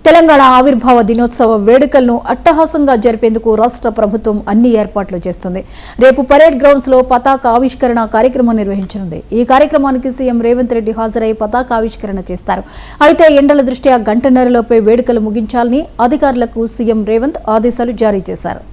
తెలంగాణ ఆవిర్భావ దినోత్సవ వేడుకలను అట్టహాసంగా జరిపేందుకు రాష్ట్ర ప్రభుత్వం అన్ని ఏర్పాట్లు చేస్తుంది. రేపు పరేడ్ గ్రౌండ్స్ లో పతాక ఆవిష్కరణ కార్యక్రమం నిర్వహించనుంది. ఈ కార్యక్రమానికి సీఎం రేవంత్ రెడ్డి హాజరై పతాక ఆవిష్కరణ చేస్తారు. అయితే ఎండల దృష్ట్యా గంటన్నరలోపే వేడుకలు ముగించాలని అధికారులకు సీఎం రేవంత్ ఆదేశాలు జారీ చేశారు.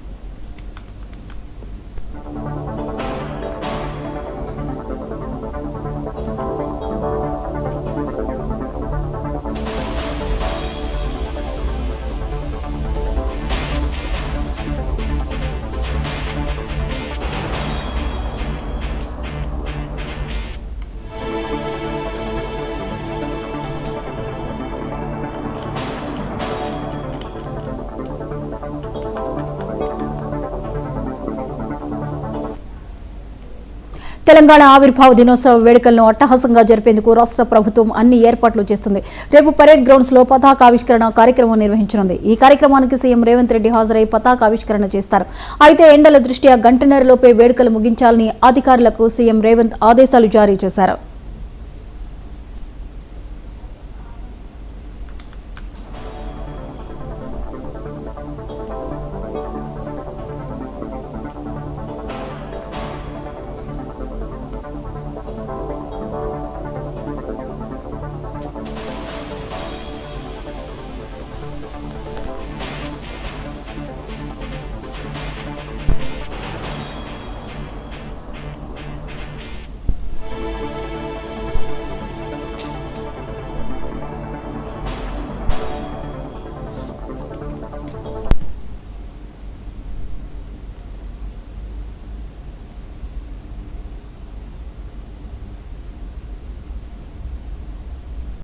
తెలంగాణ ఆవిర్భావ దినోత్సవ వేడుకలను అట్టహాసంగా జరిపేందుకు రాష్ట్ర ప్రభుత్వం అన్ని ఏర్పాట్లు చేస్తుంది. రేపు పరేడ్ గ్రౌండ్స్ లో పతాక ఆవిష్కరణ కార్యక్రమం నిర్వహించనుంది. ఈ కార్యక్రమానికి సీఎం రేవంత్ రెడ్డి హాజరై పతాక ఆవిష్కరణ చేస్తారు. అయితే ఎండల దృష్ట్యా గంటన్నరలోపే వేడుకలు ముగించాలని అధికారులకు సీఎం రేవంత్ ఆదేశాలు జారీ చేశారు.